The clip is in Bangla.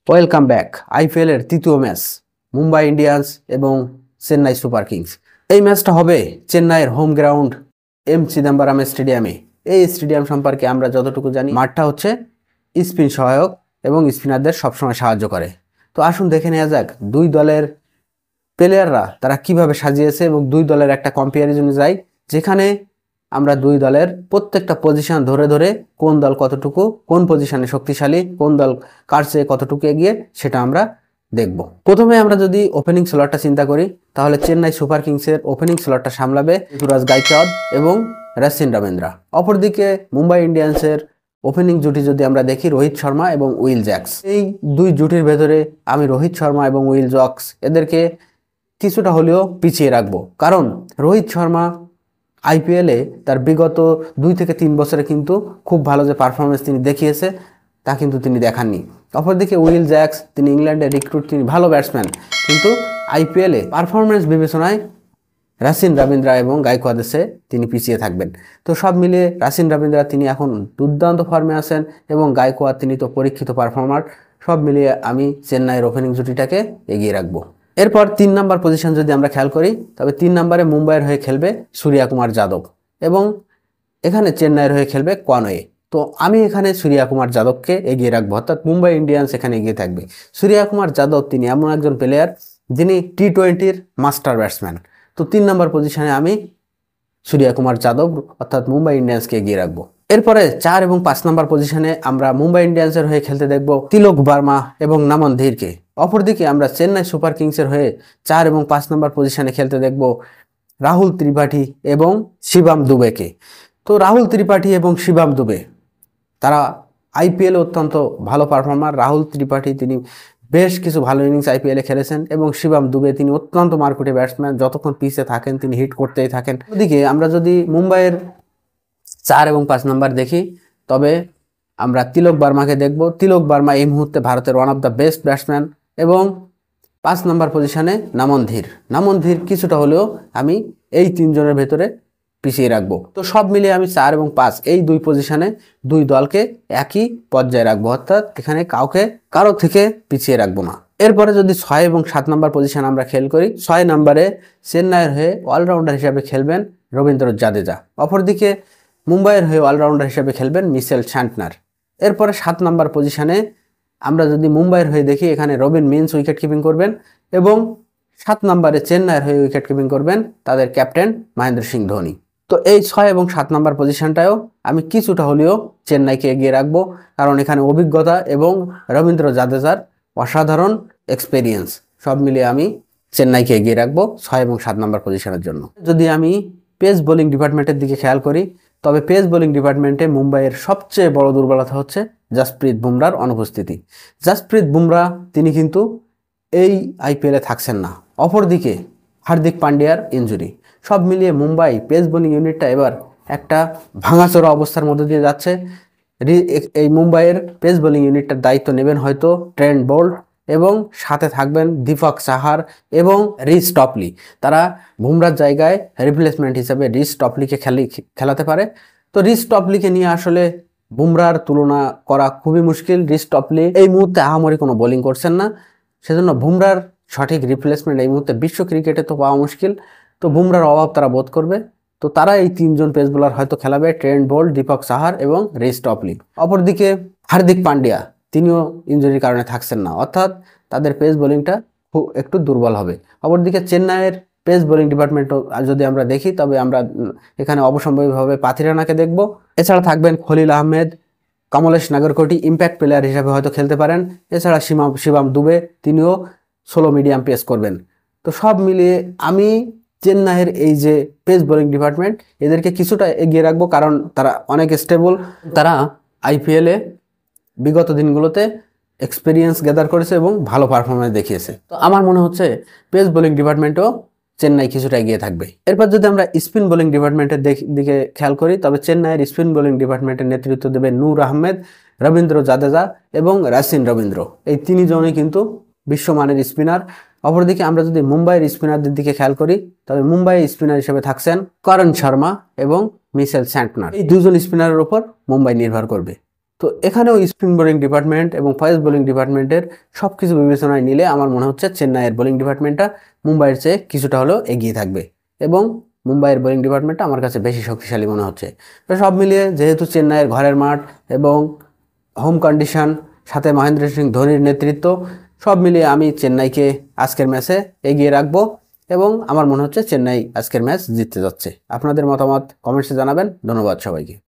Welcome back. আইপিএল এর তৃতীয় ম্যাচ মুম্বাই ইন্ডিয়ান্স এবং চেন্নাই সুপার কিংস। এই ম্যাচটা হবে চেন্নাইয়ের হোম গ্রাউন্ড এম চিদাম্বরম স্টেডিয়ামে। এই স্টেডিয়াম সম্পর্কে আমরা যতটুকু জানি, মাঠটা হচ্ছে স্পিন সহায়ক এবং স্পিনারদের সবসময় সাহায্য করে। তো আসুন দেখে নেওয়া যাক দুই দলের প্লেয়াররা তারা কিভাবে সাজিয়েছে এবং দুই দলের একটা কম্প্যারিজনে যাই, যেখানে আমরা দুই দলের প্রত্যেকটা পজিশন ধরে ধরে কোন দল কতটুকু কোন পজিশনে শক্তিশালী, কোন দল কার চেয়ে কতটুকু এগিয়ে সেটা আমরা দেখব। প্রথমে আমরা যদি ওপেনিং স্লটটা চিন্তা করি, তাহলে চেন্নাই সুপার কিংসের ওপেনিং স্লটটা সামলাবে ঋতুরাজ গাইকোয়াদ এবং রচিন রবীন্দ্র। অপরদিকে মুম্বাই ইন্ডিয়ান্সের ওপেনিং জুটি যদি আমরা দেখি, রোহিত শর্মা এবং উইল জ্যাক্স। এই দুই জুটির ভেতরে আমি রোহিত শর্মা এবং উইল জ্যাক্স এদেরকে কিছুটা হলেও পিছিয়ে রাখবো, কারণ রোহিত শর্মা আইপিএলে তার বিগত 2 থেকে 3 বছরে কিন্তু খুব ভালো যে পারফরমেন্স তিনি দেখিয়েছে তা কিন্তু তিনি দেখাননি। অপরদিকে উইল জ্যাক্স, তিনি ইংল্যান্ডের রিক্রুট, তিনি ভালো ব্যাটসম্যান, কিন্তু আইপিএলে পারফরমেন্স বিবেচনায় রচিন রবীন্দ্র এবং গাইকোয়াদের চেয়ে তিনি পিছিয়ে থাকবেন। তো সব মিলিয়ে রচিন রবীন্দ্র তিনি এখন দুর্দান্ত ফর্মে আছেন এবং গাইকোয়াদ তিনি তো পরীক্ষিত পারফর্মার। সব মিলিয়ে আমি চেন্নাইয়ের ওপেনিং জুটিটাকে এগিয়ে রাখবো। এরপর 3 নম্বর পজিশন যদি আমরা খেয়াল করি, তবে 3 নম্বরে মুম্বাইয়ের হয়ে খেলবে সূর্যকুমার যাদব এবং এখানে চেন্নাইয়ের হয়ে খেলবে কনওয়ে। তো আমি এখানে সূর্যকুমার যাদবকে এগিয়ে রাখবো, অর্থাৎ মুম্বাই ইন্ডিয়ান্স এখানে এগিয়ে থাকবে। সূর্যকুমার যাদব তিনি এমন একজন প্লেয়ার যিনি টি-20-র মাস্টার ব্যাটসম্যান। তো 3 নম্বর পজিশনে আমি সূর্যকুমার যাদব অর্থাৎ মুম্বাই ইন্ডিয়ান্সকে এগিয়ে রাখবো। এরপরে 4 এবং 5 নম্বর পজিশনে আমরা মুম্বাই ইন্ডিয়ান্সের হয়ে খেলতে দেখব তিলক বর্মা এবং নামন ধীরকে। অপরদিকে আমরা চেন্নাই সুপার কিংসের হয়ে 4 এবং 5 নম্বর পজিশনে খেলতে দেখব রাহুল ত্রিপাঠী এবং শিবম দুবেকে। তো রাহুল ত্রিপাঠী এবং শিবম দুবে তারা আইপিএলে অত্যন্ত ভালো পারফর্মার। রাহুল ত্রিপাঠী তিনি বেশ কিছু ভালো ইনিংস আইপিএলে খেলেছেন এবং শিবম দুবে তিনি অত্যন্ত মারকুটে ব্যাটসম্যান, যতক্ষণ পিচে থাকেন তিনি হিট করতেই থাকেন। ওদিকে আমরা যদি মুম্বাইয়ের 4 এবং 5 নম্বর দেখি, তবে আমরা তিলক বর্মাকে দেখব। তিলক বর্মা এই মুহূর্তে ভারতের one of the best batsman এবং 5 নম্বর পজিশনে নামন ধীর কিছুটা হলেও আমি এই 3 জনের ভেতরে পিছিয়ে রাখবো। তো সব মিলিয়ে আমি 4 এবং 5 এই 2 পজিশনে 2 দলকে একই পর্যায়ে রাখবো, অর্থাৎ এখানে কারো থেকে পিছিয়ে রাখবো না। এরপরে যদি 6 এবং 7 নম্বর পজিশন আমরা খেল করি, 6 নম্বরে চেন্নাইয়ের হয়ে অলরাউন্ডার হিসাবে খেলবেন রবীন্দ্র জাদেজা। অপরদিকে মুম্বাইয়ের হয়ে অলরাউন্ডার হিসাবে খেলবেন মিচেল স্যান্টনার। এরপরে 7 নম্বর পজিশনে আমরা যদি মুম্বাইয়ের হয়ে দেখি, এখানে রবিন মিন্স উইকেট কিপিং করবেন এবং 7 নম্বরে চেন্নাইয়ের হয়ে উইকেট কিপিং করবেন তাদের ক্যাপ্টেন মহেন্দ্র সিং ধোনি। তো এই 6 এবং 7 নম্বর পজিশনটাও আমি কিছুটা হলেও চেন্নাইকে এগিয়ে রাখবো, কারণ এখানে অভিজ্ঞতা এবং রবীন্দ্র জাদেজার অসাধারণ এক্সপেরিয়েন্স, সব মিলিয়ে আমি চেন্নাইকে এগিয়ে রাখবো 6 এবং 7 নম্বর পজিশনের জন্য। যদি আমি পেস বোলিং ডিপার্টমেন্টের দিকে খেয়াল করি, তবে পেস বোলিং ডিপার্টমেন্টে মুম্বাইয়ের সবচেয়ে বড় দুর্বলতা হচ্ছে জসপ্রীত বুমরার অনুপস্থিতি। জসপ্রীত বুমরা তিনি কিন্তু এই আইপিএলে থাকছেন না। অপরদিকে হার্দিক পান্ডিয়ার ইনজুরি, সব মিলিয়ে মুম্বাই পেস বোলিং ইউনিটটা এবার একটা ভাঙাচোরা অবস্থার মধ্যে দিয়ে যাচ্ছে। এই মুম্বাইয়ের পেস বোলিং ইউনিটটার দায়িত্ব নেবেন হয়তো ট্রেন্ট বোল্ট এবং সাথে থাকবেন দীপক চাহার এবং রিচ টপলি। তারা বুমরার জায়গায় রিপ্লেসমেন্ট হিসেবে রিচ টপলিকে খেলাতে পারে। তো রিচ টপলিকে নিয়ে আসলে বুমরার তুলনা করা খুবই মুশকিল। রিচ টপলি এই মুহূর্তে আহামরি কোনো বোলিং করছেন না, সেজন্য বুমরার সঠিক রিপ্লেসমেন্ট এই মুহূর্তে বিশ্ব ক্রিকেটে তো পাওয়া মুশকিল। তো বুমরার অভাব তারা বোধ করবে, তো তারা এই 3 জন পেস বোলার হয়তো খেলাবে, ট্রেন্ট বোল্ট, দীপক চাহার এবং রিচ টপলি। অপরদিকে হার্দিক পান্ডিয়া তিনিও ইনজুরির কারণে থাকছেন না, অর্থাৎ তাদের পেস বোলিংটা একটু দুর্বল হবে। অপরদিকে চেন্নাইয়ের পেস বোলিং ডিপার্টমেন্টও যদি আমরা দেখি, তবে আমরা এখানে অবসম্ভাবীভাবে পাথিরানাকে দেখব। এছাড়া থাকবেন খলিল আহমেদ, কমলেশ নাগরকোটি ইম্প্যাক্ট প্লেয়ার হিসাবে হয়তো খেলতে পারেন। এছাড়া শিবম দুবে তিনিও স্লো মিডিয়াম পেস করবেন। তো সব মিলিয়ে আমি চেন্নাইয়ের এই যে পেস বোলিং ডিপার্টমেন্ট এদেরকে কিছুটা এগিয়ে রাখবো, কারণ তারা অনেক স্টেবল, তারা আইপিএলে বিগত দিনগুলোতে এক্সপিরিয়েন্স গ্যাদার করেছে এবং ভালো পারফরমেন্স দেখিয়েছে। তো আমার মনে হচ্ছে পেস বোলিং ডিপার্টমেন্টও চেন্নাই কিছুটা এগিয়ে থাকবে। এরপর যদি আমরা স্পিন বোলিং ডিপার্টমেন্টের দিকে খেয়াল করি, তবে চেন্নাইয়ের স্পিন বোলিং ডিপার্টমেন্টের নেতৃত্ব দেবে নূর আহমেদ, রবীন্দ্র জাদেজা এবং রচিন রবীন্দ্র। এই 3 জনই কিন্তু বিশ্বমানের স্পিনার। অপরদিকে আমরা যদি মুম্বাইয়ের স্পিনারদের দিকে খেয়াল করি, তবে মুম্বাইয়ের স্পিনার হিসেবে থাকছেন করণ শর্মা এবং মিচেল স্যান্টনার। এই 2 জন স্পিনারের উপর মুম্বাই নির্ভর করবে। তো এখানেও স্পিন বোলিং ডিপার্টমেন্ট এবং ফাস্ট বোলিং ডিপার্টমেন্টের সব কিছু বিবেচনায় নিলে আমার মনে হচ্ছে চেন্নাইয়ের বোলিং ডিপার্টমেন্টটা মুম্বাইয়ের চেয়ে কিছুটা হলেও এগিয়ে থাকবে এবং মুম্বাইয়ের বোলিং ডিপার্টমেন্টটা আমার কাছে বেশি শক্তিশালী মনে হচ্ছে। তো সব মিলিয়ে যেহেতু চেন্নাইয়ের ঘরের মাঠ এবং হোম কন্ডিশন, সাথে মহেন্দ্র সিং ধোনির নেতৃত্ব, সব মিলিয়ে আমি চেন্নাইকে আজকের ম্যাচে এগিয়ে রাখবো এবং আমার মনে হচ্ছে চেন্নাই আজকের ম্যাচ জিততে যাচ্ছে। আপনাদের মতামত কমেন্টসে জানাবেন। ধন্যবাদ সবাইকে।